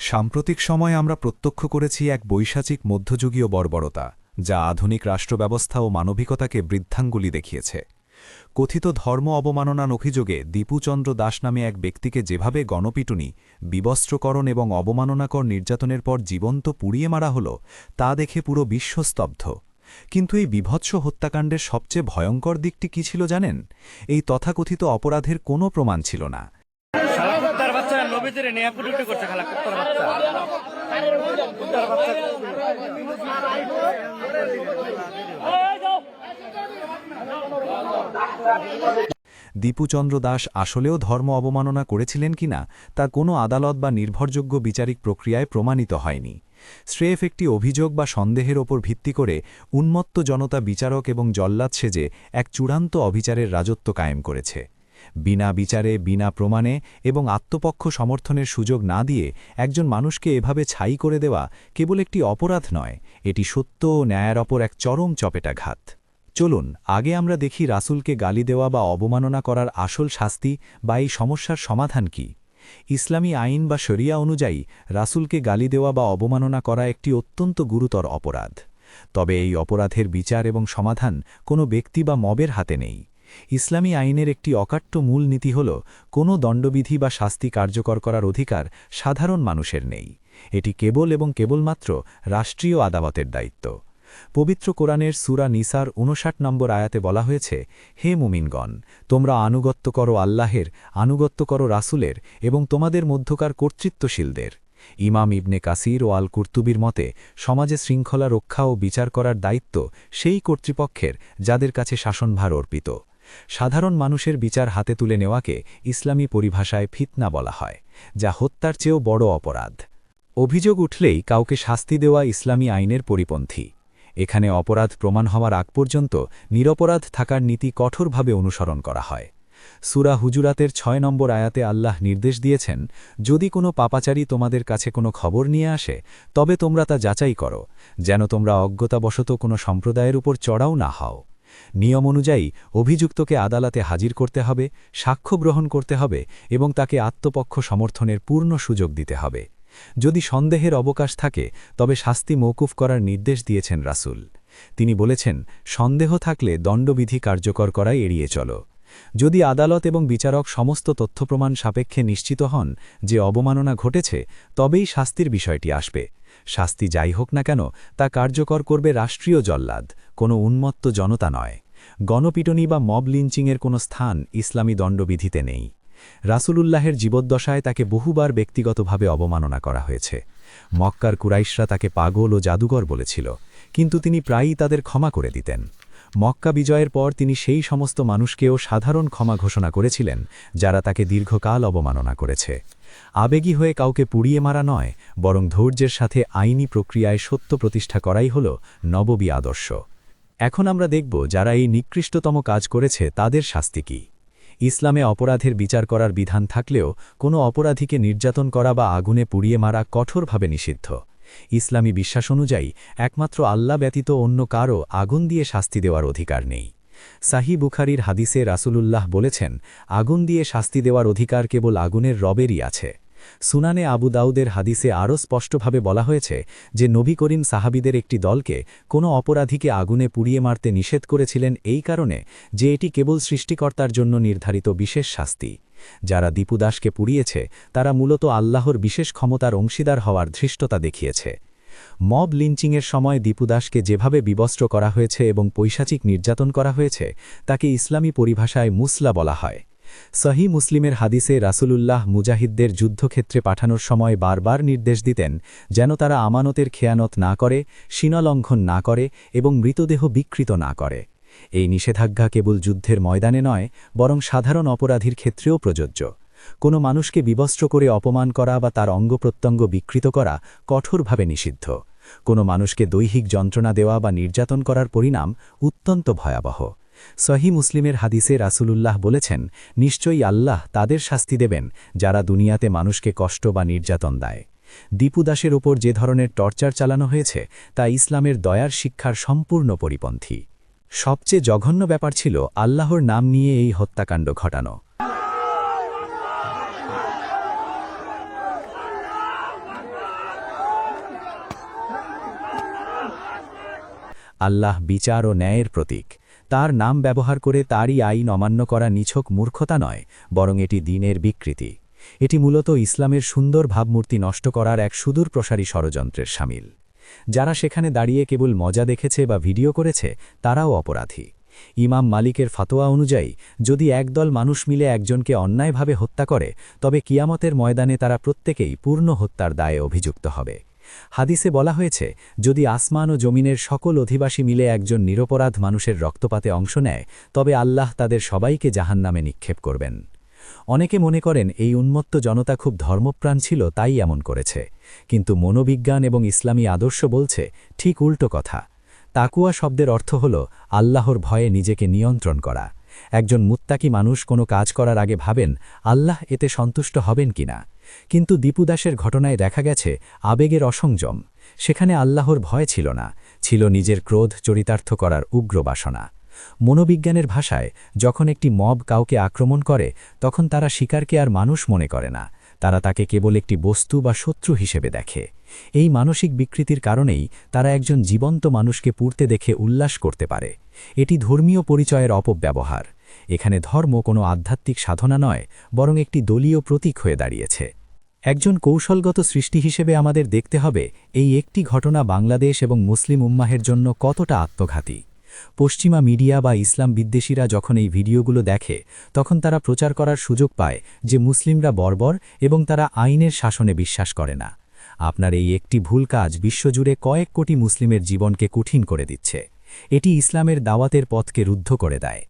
সাম্প্রতিক সময়ে আমরা প্রত্যক্ষ করেছি এক বৈশাচিক মধ্যযুগীয় বর্বরতা, যা আধুনিক রাষ্ট্রব্যবস্থা ও মানবিকতাকে বৃদ্ধাঙ্গুলি দেখিয়েছে। কথিত ধর্ম অবমাননার অভিযোগে দীপুচন্দ্র দাস নামে এক ব্যক্তিকে যেভাবে গণপিটুনি, বিবস্ত্রকরণ এবং অবমাননাকর নির্যাতনের পর জীবন্ত পুড়িয়ে মারা হল, তা দেখে পুরো বিশ্ব স্তব্ধ। কিন্তু এই বীভৎস হত্যাকাণ্ডের সবচেয়ে ভয়ঙ্কর দিকটি কী ছিল জানেন? এই তথাকথিত অপরাধের কোনো প্রমাণ ছিল না। দীপুচন্দ্র দাস আসলেও ধর্ম অবমাননা করেছিলেন কিনা তা কোনো আদালত বা নির্ভরযোগ্য বিচারিক প্রক্রিয়ায় প্রমাণিত হয়নি। স্রেফ একটি অভিযোগ বা সন্দেহের ওপর ভিত্তি করে উন্মত্ত জনতা বিচারক এবং জল্লাদ সেজে এক চূড়ান্ত অবিচারের রাজত্ব কায়েম করেছে। বিনা বিচারে, বিনা প্রমাণে এবং আত্মপক্ষ সমর্থনের সুযোগ না দিয়ে একজন মানুষকে এভাবে ছাই করে দেওয়া কেবল একটি অপরাধ নয়, এটি সত্য ও ন্যায়ের ওপর এক চরম চপেটাঘাত। চলুন আগে আমরা দেখি রাসূলকে গালি দেওয়া বা অবমাননা করার আসল শাস্তি বা এই সমস্যার সমাধান কি। ইসলামী আইন বা শরিয়া অনুযায়ী রাসূলকে গালি দেওয়া বা অবমাননা করা একটি অত্যন্ত গুরুতর অপরাধ। তবে এই অপরাধের বিচার এবং সমাধান কোনো ব্যক্তি বা মবের হাতে নেই। ইসলামী আইনের একটি অকাট্য মূল নীতি হল, কোনো দণ্ডবিধি বা শাস্তি কার্যকর করার অধিকার সাধারণ মানুষের নেই। এটি কেবল এবং কেবলমাত্র রাষ্ট্রীয় আদালতের দায়িত্ব। পবিত্র কোরআনের সূরা নিসার ৫৯ নম্বর আয়াতে বলা হয়েছে, হে মুমিনগণ, তোমরা আনুগত্য করো আল্লাহের, আনুগত্য করো রাসূলের এবং তোমাদের মধ্যকার কর্তৃত্বশীলদের। ইমাম ইবনে কাসির ও আল কুর্তুবির মতে, সমাজে শৃঙ্খলা রক্ষা ও বিচার করার দায়িত্ব সেই কর্তৃপক্ষের যাদের কাছে শাসনভার অর্পিত। সাধারণ মানুষের বিচার হাতে তুলে নেওয়াকে ইসলামী পরিভাষায় ফিতনা বলা হয়, যা হত্যার চেয়েও বড় অপরাধ। অভিযোগ উঠলেই কাউকে শাস্তি দেওয়া ইসলামী আইনের পরিপন্থী। এখানে অপরাধ প্রমাণ হওয়ার আগ পর্যন্ত নিরপরাধ থাকার নীতি কঠোরভাবে অনুসরণ করা হয়। সূরা হুজুরাতের ৬ নম্বর আয়াতে আল্লাহ নির্দেশ দিয়েছেন, যদি কোনো পাপাচারী তোমাদের কাছে কোনো খবর নিয়ে আসে, তবে তোমরা তা যাচাই করো, যেন তোমরা অজ্ঞতাবশত কোনো সম্প্রদায়ের উপর চড়াও না হও। নিয়ম অনুযায়ী অভিযুক্তকে আদালতে হাজির করতে হবে, সাক্ষ্য গ্রহণ করতে হবে এবং তাকে আত্মপক্ষ সমর্থনের পূর্ণ সুযোগ দিতে হবে। যদি সন্দেহের অবকাশ থাকে তবে শাস্তি মওকুফ করার নির্দেশ দিয়েছেন রাসূল। তিনি বলেছেন, সন্দেহ থাকলে দণ্ডবিধি কার্যকর করাই এড়িয়ে চলো। যদি আদালত এবং বিচারক সমস্ত তথ্যপ্রমাণ সাপেক্ষে নিশ্চিত হন যে অবমাননা ঘটেছে, তবেই শাস্তির বিষয়টি আসবে। শাস্তি যাই হোক না কেন, তা কার্যকর করবে রাষ্ট্রীয় জল্লাদ, কোনো উন্মত্ত জনতা নয়। গণপিটুনি বা মব লিঞ্চিংয়ের কোনো স্থান ইসলামী দণ্ডবিধিতে নেই। রাসূলুল্লাহের জীবদ্দশায় তাকে বহুবার ব্যক্তিগতভাবে অবমাননা করা হয়েছে। মক্কার কুরাইশরা তাকে পাগল ও জাদুঘর বলেছিল, কিন্তু তিনি প্রায়ই তাদের ক্ষমা করে দিতেন। মক্কা বিজয়ের পর তিনি সেই সমস্ত মানুষকেও সাধারণ ক্ষমা ঘোষণা করেছিলেন যারা তাকে দীর্ঘকাল অবমাননা করেছে। আবেগী হয়ে কাউকে পুড়িয়ে মারা নয়, বরং ধৈর্যের সাথে আইনি প্রক্রিয়ায় সত্য প্রতিষ্ঠা করাই হল নববী আদর্শ। এখন আমরা দেখব যারা এই নিকৃষ্টতম কাজ করেছে তাদের শাস্তি কী। ইসলামে অপরাধের বিচার করার বিধান থাকলেও কোনো অপরাধীকে নির্যাতন করা বা আগুনে পুড়িয়ে মারা কঠোরভাবে নিষিদ্ধ। ইসলামী বিশ্বাস অনুযায়ী একমাত্র আল্লাহ ব্যতীত অন্য কারও আগুন দিয়ে শাস্তি দেওয়ার অধিকার নেই। সাহিহ বুখারীর হাদিসে রাসূলুল্লাহ বলেছেন, আগুন দিয়ে শাস্তি দেওয়ার অধিকার কেবল আগুনের রবেরই আছে। সুনানে আবু দাউদের হাদিসে আরও স্পষ্টভাবে বলা হয়েছে যে নবী করিম সাহাবীদের একটি দলকে কোনো অপরাধীকে আগুনে পুড়িয়ে মারতে নিষেধ করেছিলেন এই কারণে যে এটি কেবল সৃষ্টিকর্তার জন্য নির্ধারিত বিশেষ শাস্তি। যারা দীপু দাসকে পুড়িয়েছে তারা মূলত আল্লাহর বিশেষ ক্ষমতার অংশীদার হওয়ার ধৃষ্টতা দেখিয়েছে। মব লিঞ্চিংয়ের সময় দীপু দাসকে যেভাবে বিবস্ত্র করা হয়েছে এবং পৈশাচিক নির্যাতন করা হয়েছে তাকে ইসলামী পরিভাষায় মুসলা বলা হয়। সহিহ মুসলিমের হাদিসে রাসূলুল্লাহ মুজাহিদদের যুদ্ধক্ষেত্রে পাঠানোর সময় বারবার নির্দেশ দিতেন যেন তারা আমানতের খেয়ানত না করে, সীমালঙ্ঘন না করে এবং মৃতদেহ বিকৃত না করে। এই নিষেধাজ্ঞা কেবল যুদ্ধের ময়দানে নয়, বরং সাধারণ অপরাধীর ক্ষেত্রেও প্রযোজ্য। কোনো মানুষকে বিবস্ত্র করে অপমান করা বা তার অঙ্গপ্রত্যঙ্গ বিকৃত করা কঠোরভাবে নিষিদ্ধ। কোনো মানুষকে দৈহিক যন্ত্রণা দেওয়া বা নির্যাতন করার পরিণাম অত্যন্ত ভয়াবহ। সহিহ মুসলিমের হাদিসে রাসূলুল্লাহ বলেছেন, নিশ্চয়ই আল্লাহ তাদের শাস্তি দেবেন যারা দুনিয়াতে মানুষকে কষ্ট বা নির্যাতন দেয়। দীপু দাসের ওপর যে ধরনের টর্চার চালানো হয়েছে তা ইসলামের দয়ার শিক্ষার সম্পূর্ণ পরিপন্থী। সবচেয়ে জঘন্য ব্যাপার ছিল আল্লাহর নাম নিয়ে এই হত্যাকাণ্ড ঘটানো। আল্লাহ বিচার ও ন্যায়ের প্রতীক। তার নাম ব্যবহার করে তারই আইন অমান্য করা নিছক মূর্খতা নয়, বরং এটি দ্বীনের বিকৃতি। এটি মূলত ইসলামের সুন্দর ভাবমূর্তি নষ্ট করার এক সুদূরপ্রসারী ষড়যন্ত্রের শামিল। যারা সেখানে দাঁড়িয়ে কেবল মজা দেখেছে বা ভিডিও করেছে, তারাও অপরাধী। ইমাম মালিকের ফতোয়া অনুযায়ী যদি একদল মানুষ মিলে একজনকে অন্যায়ভাবে হত্যা করে, তবে কিয়ামতের ময়দানে তারা প্রত্যেকেই পূর্ণ হত্যার দায়ে অভিযুক্ত হবে। হাদিসে বলা হয়েছে, যদি আসমান ও জমিনের সকল অধিবাসী মিলে একজন নিরপরাধ মানুষের রক্তপাতে অংশ নেয়, তবে আল্লাহ তাদের সবাইকে জাহান্নামে নিক্ষেপ করবেন। অনেকে মনে করেন এই উন্মত্ত জনতা খুব ধর্মপ্রাণ ছিল, তাই এমন করেছে। কিন্তু মনোবিজ্ঞান এবং ইসলামী আদর্শ বলছে ঠিক উল্টো কথা। তাকুয়া শব্দের অর্থ হল আল্লাহর ভয়ে নিজেকে নিয়ন্ত্রণ করা। একজন মুত্তাকি মানুষ কোনো কাজ করার আগে ভাবেন, আল্লাহ এতে সন্তুষ্ট হবেন কিনা। কিন্তু দীপু দাসের ঘটনায় দেখা গেছে আবেগের অসংযম। সেখানে আল্লাহর ভয় ছিল না, ছিল নিজের ক্রোধ চরিতার্থ করার উগ্র বাসনা। মনোবিজ্ঞানের ভাষায় যখন একটি মব কাউকে আক্রমণ করে, তখন তারা শিকারকে আর মানুষ মনে করে না, তারা তাকে কেবল একটি বস্তু বা শত্রু হিসেবে দেখে। এই মানসিক বিকৃতির কারণেই তারা একজন জীবন্ত মানুষকে পুড়তে দেখে উল্লাস করতে পারে। এটি ধর্মীয় পরিচয়ের অপব্যবহার। এখানে ধর্ম কোনো আধ্যাত্মিক সাধনা নয়, বরং একটি দলীয় প্রতীক হয়ে দাঁড়িয়েছে। একজন কৌশলগত সৃষ্টি হিসেবে আমাদের দেখতে হবে এই একটি ঘটনা বাংলাদেশ এবং মুসলিম উম্মাহের জন্য কতটা আত্মঘাতী। পশ্চিমা মিডিয়া বা ইসলাম বিদ্বেষীরা যখন এই ভিডিওগুলো দেখে, তখন তারা প্রচার করার সুযোগ পায় যে মুসলিমরা বর্বর এবং তারা আইনের শাসনে বিশ্বাস করে না। আপনার এই একটি ভুল কাজ বিশ্বজুড়ে কয়েক কোটি মুসলিমের জীবনকে কঠিন করে দিচ্ছে। এটি ইসলামের দাওয়াতের পথকে রুদ্ধ করে দেয়।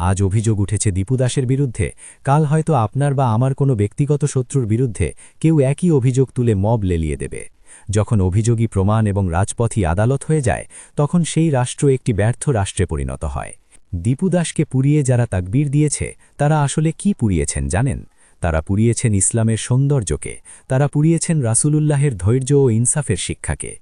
আজ অভিযোগ উঠেছে দীপু দাসের বিরুদ্ধে, কাল হয়তো আপনার বা আমার কোনো ব্যক্তিগত শত্রুর বিরুদ্ধে কেউ একই অভিযোগ তুলে মব লেলিয়ে দেবে। যখন অভিযোগী প্রমাণ এবং রাজপথই আদালত হয়ে যায়, তখন সেই রাষ্ট্র একটি ব্যর্থ রাষ্ট্রে পরিণত হয়। দীপু দাসকে পুড়িয়ে যারা তাকবীর দিয়েছে, তারা আসলে কি পুড়িয়েছেন জানেন? তারা পুড়িয়েছেন ইসলামের সৌন্দর্যকে, তারা পুড়িয়েছেন রাসূলুল্লাহের ধৈর্য ও ইনসাফের শিক্ষাকে।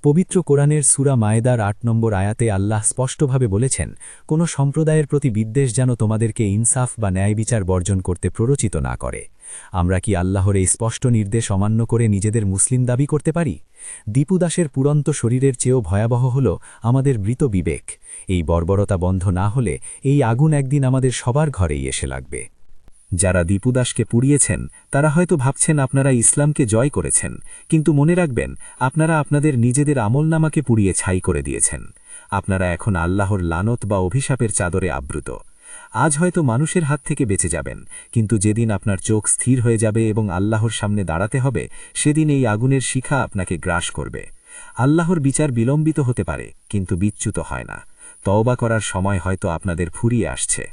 পবিত্র কোরআনের সূরা মায়েদার ৮ নম্বর আয়াতে আল্লাহ স্পষ্টভাবে বলেছেন, কোনো সম্প্রদায়ের প্রতি বিদ্বেষ যেন তোমাদেরকে ইনসাফ বা ন্যায় বিচার বর্জন করতে প্ররোচিত না করে। আমরা কি আল্লাহর এই স্পষ্ট নির্দেশ অমান্য করে নিজেদের মুসলিম দাবি করতে পারি? দীপু দাসের পুরন্ত শরীরের চেয়েও ভয়াবহ হল আমাদের মৃত বিবেক। এই বর্বরতা বন্ধ না হলে এই আগুন একদিন আমাদের সবার ঘরেই এসে লাগবে। যারা দীপু দাসকে পুড়িয়েছেন, তারা হয়তো ভাবছেন আপনারা ইসলামকে জয় করেছেন, কিন্তু মনে রাখবেন, আপনারা আপনাদের নিজেদের আমলনামাকে পুড়িয়ে ছাই করে দিয়েছেন। আপনারা এখন আল্লাহর লানত বা অভিশাপের চাদরে আবৃত। আজ হয়তো মানুষের হাত থেকে বেঁচে যাবেন, কিন্তু যেদিন আপনার চোখ স্থির হয়ে যাবে এবং আল্লাহর সামনে দাঁড়াতে হবে, সেদিন এই আগুনের শিখা আপনাকে গ্রাস করবে। আল্লাহর বিচার বিলম্বিত হতে পারে, কিন্তু বিচ্যুত হয় না। তওবা করার সময় হয়তো আপনাদের ফুরিয়ে আসছে।